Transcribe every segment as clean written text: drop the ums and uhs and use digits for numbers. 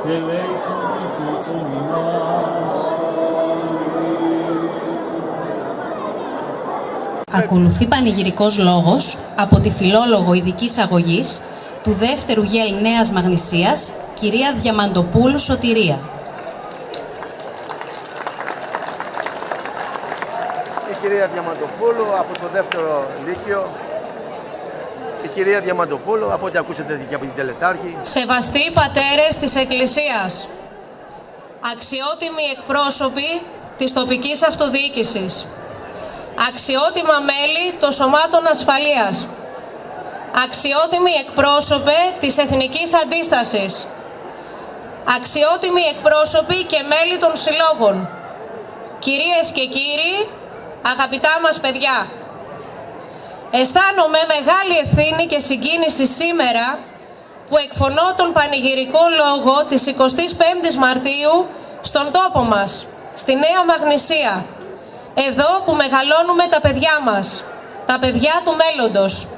και ελέησον της ίσον ημάς. Ακολουθεί πανηγυρικός λόγος από τη φιλόλογο ειδικής αγωγής του δεύτερου ΓΕΛ Νέας Μαγνησίας, κυρία Διαμαντοπούλου Σωτηρία. Η κυρία Διαμαντοπούλου από το δεύτερο λύκειο. Η κυρία Διαμαντοπούλου, από ό,τι ακούσατε και από την τελετάρχη. Σεβαστοί πατέρες της Εκκλησίας, αξιότιμοι εκπρόσωποι της τοπικής αυτοδιοίκησης, αξιότιμα μέλη των σωμάτων ασφαλείας, αξιότιμοι εκπρόσωποι της Εθνικής Αντίστασης, αξιότιμοι εκπρόσωποι και μέλη των συλλόγων, κυρίες και κύριοι, αγαπητά μας παιδιά, αισθάνομαι μεγάλη ευθύνη και συγκίνηση σήμερα που εκφωνώ τον πανηγυρικό λόγο της 25ης Μαρτίου στον τόπο μας, στη Νέα Μαγνησία, εδώ που μεγαλώνουμε τα παιδιά μας, τα παιδιά του μέλλοντος.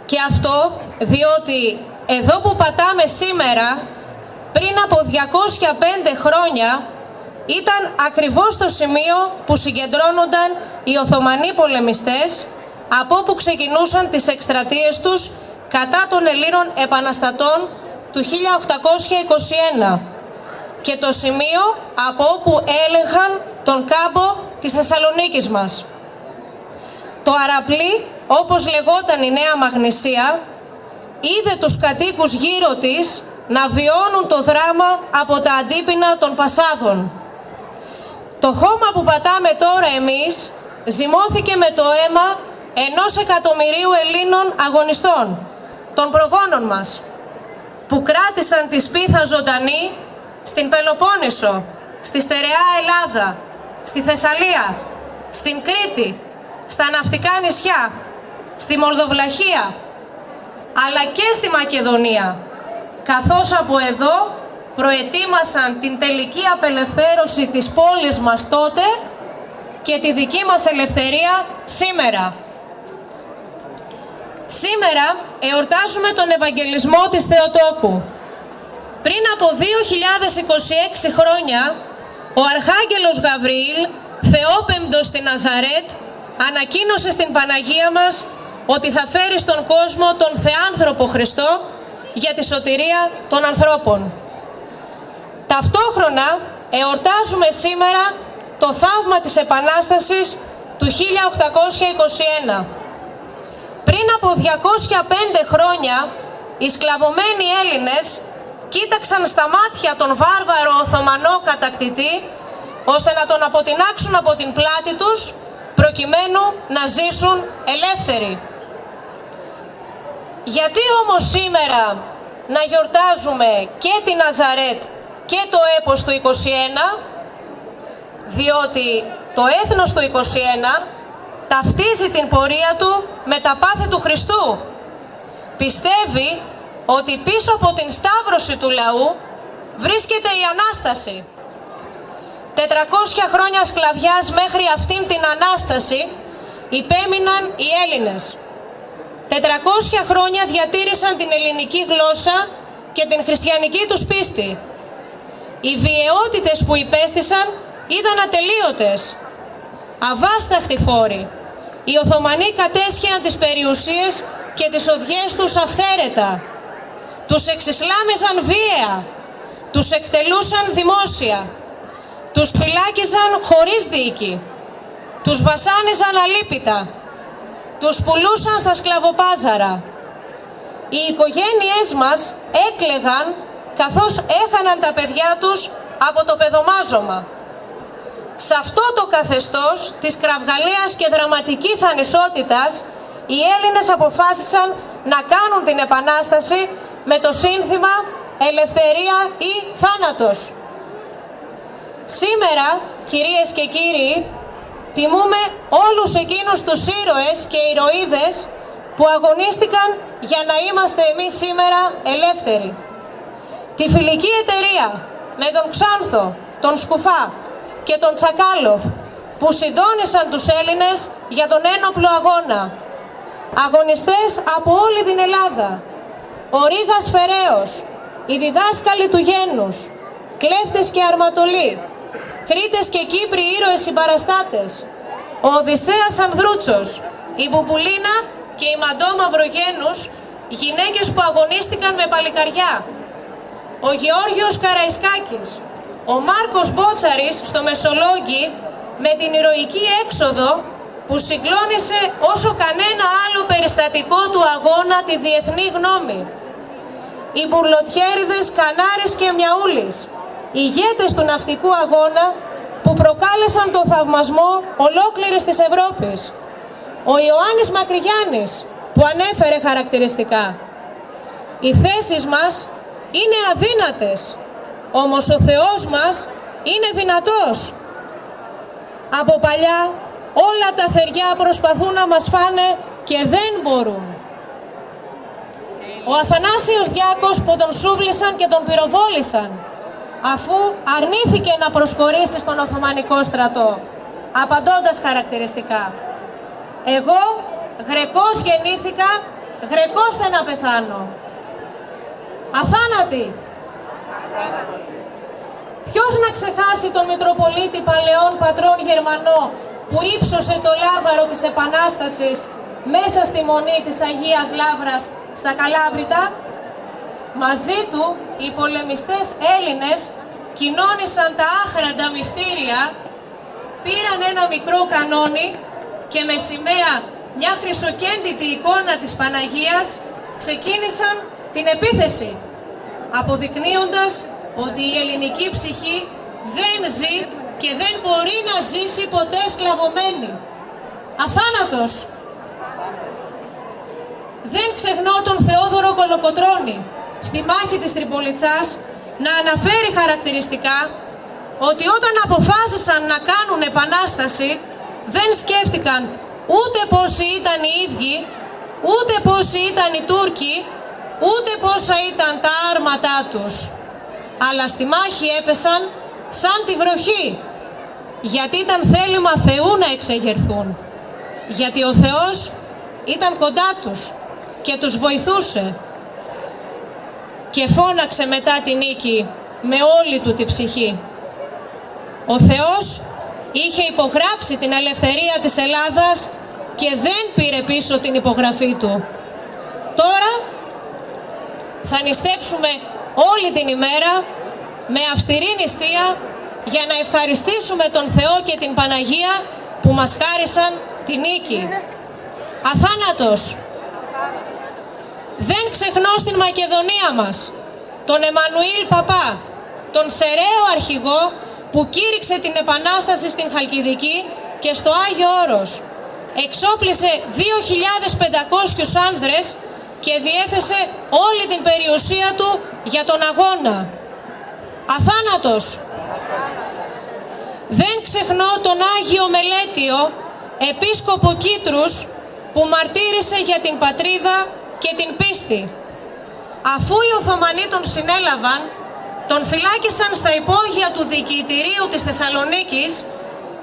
Και αυτό διότι εδώ που πατάμε σήμερα, πριν από 205 χρόνια, ήταν ακριβώς το σημείο που συγκεντρώνονταν οι Οθωμανοί πολεμιστές από όπου ξεκινούσαν τις εκστρατείες τους κατά των Ελλήνων επαναστατών του 1821 και το σημείο από όπου έλεγχαν τον κάμπο της Θεσσαλονίκης μας. Το Αραπλή, όπως λεγόταν η Νέα Μαγνησία, είδε τους κατοίκους γύρω της να βιώνουν το δράμα από τα αντίπεινα των Πασάδων. Το χώμα που πατάμε τώρα εμείς ζυμώθηκε με το αίμα 1.000.000 Ελλήνων αγωνιστών, των προγόνων μας, που κράτησαν τη σπίθα ζωντανή στην Πελοπόννησο, στη στερεά Ελλάδα, στη Θεσσαλία, στην Κρήτη, στα ναυτικά νησιά, στη Μολδοβλαχία, αλλά και στη Μακεδονία, καθώς από εδώ προετοίμασαν την τελική απελευθέρωση της πόλης μας τότε και τη δική μας ελευθερία σήμερα. Σήμερα εορτάζουμε τον Ευαγγελισμό της Θεοτόκου. Πριν από 2026 χρόνια, ο Αρχάγγελος Γαβριήλ, Θεόπεμπτος στη Ναζαρέτ, ανακοίνωσε στην Παναγία μας ότι θα φέρει στον κόσμο τον Θεάνθρωπο Χριστό για τη σωτηρία των ανθρώπων. Ταυτόχρονα εορτάζουμε σήμερα το θαύμα της Επανάστασης του 1821. Πριν από 205 χρόνια, οι σκλαβωμένοι Έλληνες κοίταξαν στα μάτια τον βάρβαρο Οθωμανό κατακτητή, ώστε να τον αποτινάξουν από την πλάτη τους, προκειμένου να ζήσουν ελεύθεροι. Γιατί όμως σήμερα να γιορτάζουμε και την Ναζαρέτ και το έπος του 21, διότι το έθνος του 21 ταυτίζει την πορεία του με τα πάθη του Χριστού. Πιστεύει ότι πίσω από την σταύρωση του λαού βρίσκεται η Ανάσταση. 400 χρόνια σκλαβιάς μέχρι αυτήν την Ανάσταση υπέμειναν οι Έλληνες. 400 χρόνια διατήρησαν την ελληνική γλώσσα και την χριστιανική τους πίστη. Οι βιαιότητες που υπέστησαν ήταν ατελείωτες. Αβάσταχτοι φόροι. Οι Οθωμανοί κατέσχεαν τις περιουσίες και τις οδιές τους αυθαίρετα. Τους εξισλάμιζαν βία. Τους εκτελούσαν δημόσια. Τους φυλάκιζαν χωρίς δίκη. Τους βασάνιζαν αλίπητα. Τους πουλούσαν στα σκλαβοπάζαρα. Οι οικογένειές μας έκλαιγαν καθώς έχαναν τα παιδιά τους από το παιδομάζωμα. Σε αυτό το καθεστώς της κραυγαλαίας και δραματικής ανισότητας, οι Έλληνες αποφάσισαν να κάνουν την Επανάσταση με το σύνθημα «Ελευθερία ή θάνατος». Σήμερα, κυρίες και κύριοι, τιμούμε όλους εκείνους τους ήρωες και ηρωίδες που αγωνίστηκαν για να είμαστε εμείς σήμερα ελεύθεροι. Τη φιλική εταιρεία με τον Ξάνθο, τον Σκουφά και τον Τσακάλοφ που συντόνισαν τους Έλληνες για τον ένοπλο αγώνα. Αγωνιστές από όλη την Ελλάδα. Ο Ρήγας Φεραίος, οι διδάσκαλοι του γένους, κλέφτες και αρματολοί, Κρήτες και Κύπροι ήρωες συμπαραστάτες, ο Οδυσσέας Ανδρούτσος, η Μπουπουλίνα και η Μαντώ Μαυρογένους, γυναίκες που αγωνίστηκαν με παλικαριά, ο Γεώργιος Καραϊσκάκης, ο Μάρκος Μπότσαρης στο Μεσολόγγι με την ηρωική έξοδο που συγκλώνησε όσο κανένα άλλο περιστατικό του αγώνα τη διεθνή γνώμη. Οι μπουρλοτιέριδες Κανάρης και Μιαούλης, ηγέτες του ναυτικού αγώνα που προκάλεσαν τον θαυμασμό ολόκληρης της Ευρώπης. Ο Ιωάννης Μακρυγιάννης που ανέφερε χαρακτηριστικά. Οι θέσεις μας είναι αδύνατες, όμως ο Θεός μας είναι δυνατός. Από παλιά όλα τα θεριά προσπαθούν να μας φάνε και δεν μπορούν. Ο Αθανάσιος Διάκος που τον σούβλησαν και τον πυροβόλησαν, αφού αρνήθηκε να προσχωρήσει στον Οθωμανικό στρατό, απαντώντας χαρακτηριστικά: «Εγώ, Γρεκός γεννήθηκα, Γρεκός θα να πεθάνω». Αθάνατη! Ποιος να ξεχάσει τον Μητροπολίτη Παλαιών Πατρών Γερμανό που ύψωσε το λάβαρο της Επανάστασης μέσα στη μονή της Αγίας Λαύρας στα Καλάβρητα? Μαζί του οι πολεμιστές Έλληνες κοινώνησαν τα άχραντα μυστήρια, πήραν ένα μικρό κανόνι και με σημαία μια χρυσοκέντητη εικόνα της Παναγίας ξεκίνησαν την επίθεση, αποδεικνύοντας ότι η ελληνική ψυχή δεν ζει και δεν μπορεί να ζήσει ποτέ σκλαβωμένη. Αθάνατος! Δεν ξεχνώ τον Θεόδωρο Κολοκοτρώνη στη μάχη της Τριπολιτσάς να αναφέρει χαρακτηριστικά ότι όταν αποφάσισαν να κάνουν επανάσταση δεν σκέφτηκαν ούτε πόσοι ήταν οι ίδιοι, ούτε πόσοι ήταν οι Τούρκοι, ούτε πόσα ήταν τα άρματά τους. Αλλά στη μάχη έπεσαν σαν τη βροχή, γιατί ήταν θέλημα Θεού να εξεγερθούν. Γιατί ο Θεός ήταν κοντά τους και τους βοηθούσε. Και φώναξε μετά τη νίκη με όλη του τη ψυχή. Ο Θεός είχε υπογράψει την ελευθερία της Ελλάδας και δεν πήρε πίσω την υπογραφή του. Τώρα θα νηστέψουμε όλη την ημέρα με αυστηρή νηστεία για να ευχαριστήσουμε τον Θεό και την Παναγία που μας χάρισαν τη νίκη. Αθάνατος! Δεν ξεχνώ στην Μακεδονία μας τον Εμμανουήλ Παπά, τον σεραίο αρχηγό που κήρυξε την Επανάσταση στην Χαλκιδική και στο Άγιο Όρος. Εξόπλισε 2.500 άνδρες και διέθεσε όλη την περιουσία του για τον αγώνα. Αθάνατος! Δεν ξεχνώ τον Άγιο Μελέτιο, επίσκοπο Κίτρους, που μαρτύρησε για την πατρίδα και την πίστη. Αφού οι Οθωμανοί τον συνέλαβαν, τον φυλάκισαν στα υπόγεια του διοικητηρίου της Θεσσαλονίκης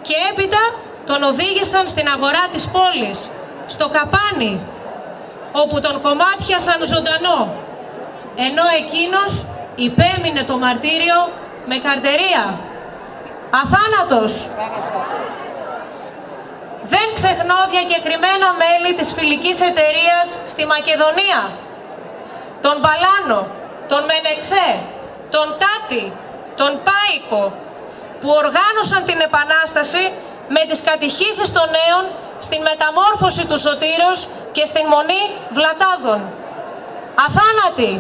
και έπειτα τον οδήγησαν στην αγορά της πόλης, στο Καπάνι, όπου τον κομμάτιασαν ζωντανό, ενώ εκείνος υπέμεινε το μαρτύριο με καρτερία. Αθάνατος! Δεν ξεχνώ διακεκριμένα μέλη της φιλικής εταιρείας στη Μακεδονία, τον Παλάνο, τον Μενεξέ, τον Τάτη, τον Πάικο, που οργάνωσαν την Επανάσταση με τις κατηχήσεις των νέων στην μεταμόρφωση του Σωτήρος και στην Μονή Βλατάδων. Αθάνατη!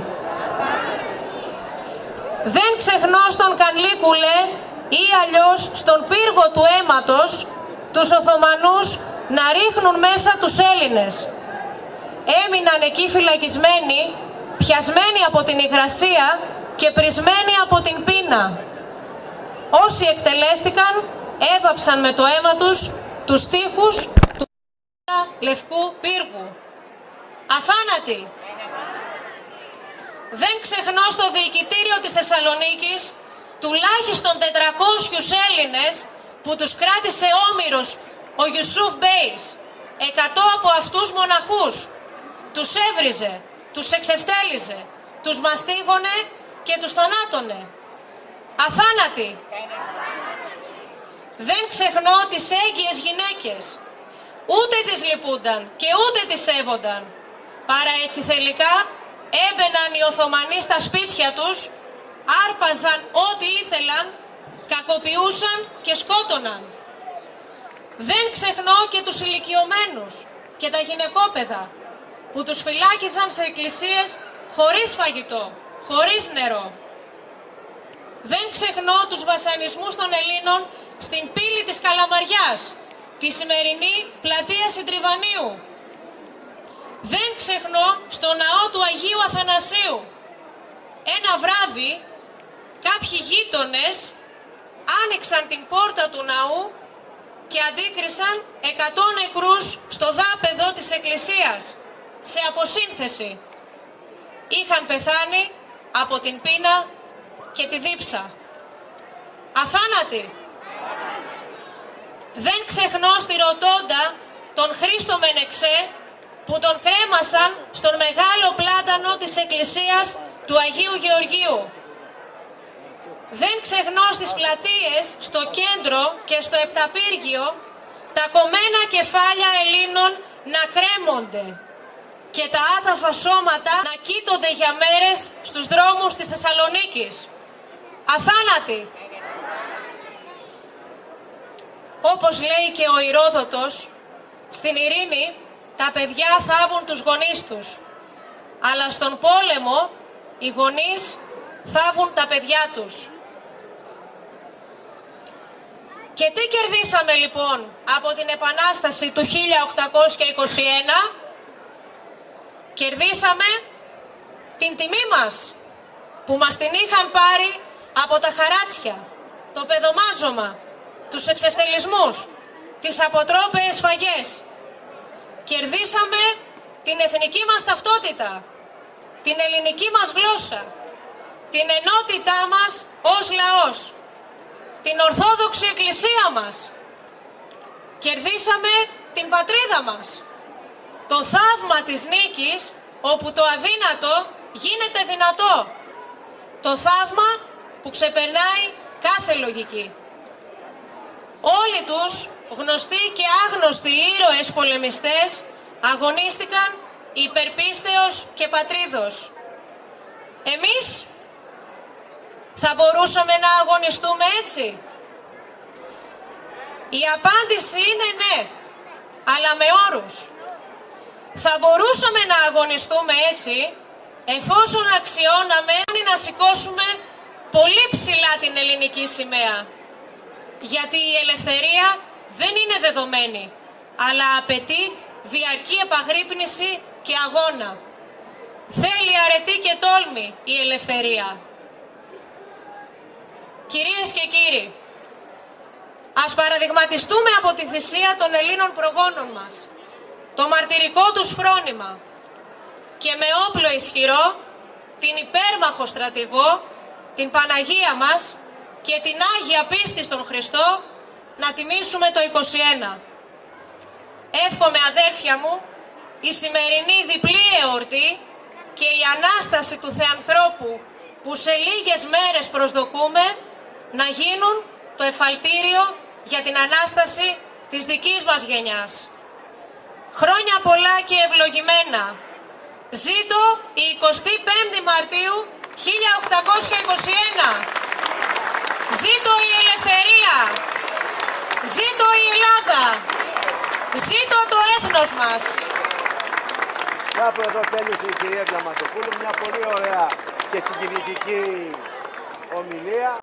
Δεν ξεχνώ στον Κανλίκουλε ή αλλιώς στον πύργο του αίματος τους Οθωμανούς να ρίχνουν μέσα τους Έλληνες. Έμειναν εκεί φυλακισμένοι, πιασμένοι από την υγρασία και πρισμένοι από την πείνα. Όσοι εκτελέστηκαν έβαψαν με το αίμα τους τους τοίχους του Λευκού Πύργου. Αθάνατη! Δεν ξεχνώ στο διοικητήριο της Θεσσαλονίκης τουλάχιστον 400 Έλληνες που τους κράτησε όμηρος ο Ιουσούφ Μπέης, 100 από αυτούς μοναχούς. Τους έβριζε, τους εξευτέλιζε, τους μαστίγωνε και τους θανάτωνε. Αθάνατοι. Δεν ξεχνώ τις έγκυες γυναίκες. Ούτε τις λυπούνταν και ούτε τις σέβονταν. Παρά έτσι θελικά έμπαιναν οι Οθωμανοί στα σπίτια τους, άρπαζαν ό,τι ήθελαν, κακοποιούσαν και σκότωναν. Δεν ξεχνώ και τους ηλικιωμένους και τα γυναικόπαιδα που τους φυλάκιζαν σε εκκλησίες χωρίς φαγητό, χωρίς νερό. Δεν ξεχνώ τους βασανισμούς των Ελλήνων στην πύλη της Καλαμαριάς, τη σημερινή πλατεία Συντριβανίου. Δεν ξεχνώ στο ναό του Αγίου Αθανασίου. Ένα βράδυ κάποιοι γείτονες άνοιξαν την πόρτα του ναού και αντίκρισαν 100 νεκρούς στο δάπεδο της εκκλησίας, σε αποσύνθεση. Είχαν πεθάνει από την πείνα και τη δίψα. Αθάνατοι. Δεν ξεχνώ στη Ροτόντα τον Χρήστο Μενεξέ που τον κρέμασαν στον μεγάλο πλάτανο της εκκλησίας του Αγίου Γεωργίου. Δεν ξεχνώ στις πλατείες, στο κέντρο και στο Επταπύργιο τα κομμένα κεφάλια Ελλήνων να κρέμονται και τα άταφα σώματα να κοίτονται για μέρες στους δρόμους της Θεσσαλονίκης. Αθάνατοι. Όπως λέει και ο Ηρόδοτος, στην ειρήνη τα παιδιά θάβουν τους γονείς τους, αλλά στον πόλεμο οι γονείς θάβουν τα παιδιά τους. Και τι κερδίσαμε λοιπόν από την Επανάσταση του 1821? Κερδίσαμε την τιμή μας που μας την είχαν πάρει από τα χαράτσια, το παιδομάζωμα, τους εξευτελισμούς, τις αποτρόπαιες σφαγές. Κερδίσαμε την εθνική μας ταυτότητα, την ελληνική μας γλώσσα, την ενότητά μας ως λαός, την Ορθόδοξη Εκκλησία μας. Κερδίσαμε την πατρίδα μας, το θαύμα της νίκης όπου το αδύνατο γίνεται δυνατό, το θαύμα που ξεπερνάει κάθε λογική. Όλοι τους, γνωστοί και άγνωστοι ήρωες πολεμιστές, αγωνίστηκαν υπερπίστεως και πατρίδος. Εμείς θα μπορούσαμε να αγωνιστούμε έτσι? Η απάντηση είναι ναι, αλλά με όρους. Θα μπορούσαμε να αγωνιστούμε έτσι εφόσον αξιώναμε να σηκώσουμε πολύ ψηλά την ελληνική σημαία. Γιατί η ελευθερία δεν είναι δεδομένη, αλλά απαιτεί διαρκή επαγρύπνηση και αγώνα. Θέλει αρετή και τόλμη η ελευθερία. Κυρίες και κύριοι, ας παραδειγματιστούμε από τη θυσία των Ελλήνων προγόνων μας, το μαρτυρικό τους φρόνημα και με όπλο ισχυρό την υπέρμαχο στρατηγό, την Παναγία μας και την Άγια πίστη στον Χριστό να τιμήσουμε το 21. Εύχομαι αδέρφια μου η σημερινή διπλή εορτή και η Ανάσταση του Θεανθρώπου που σε λίγες μέρες προσδοκούμε να γίνουν το εφαλτήριο για την Ανάσταση της δικής μας γενιάς. Χρόνια πολλά και ευλογημένα. Ζήτω η 25η Μαρτίου 1821. Ζήτω η ελευθερία. Ζήτω η Ελλάδα. Ζήτω το έθνος μας. Κάπου εδώ τέλειωσε η κυρία Διαμαντοπούλου, μια πολύ ωραία και συγκινητική ομιλία.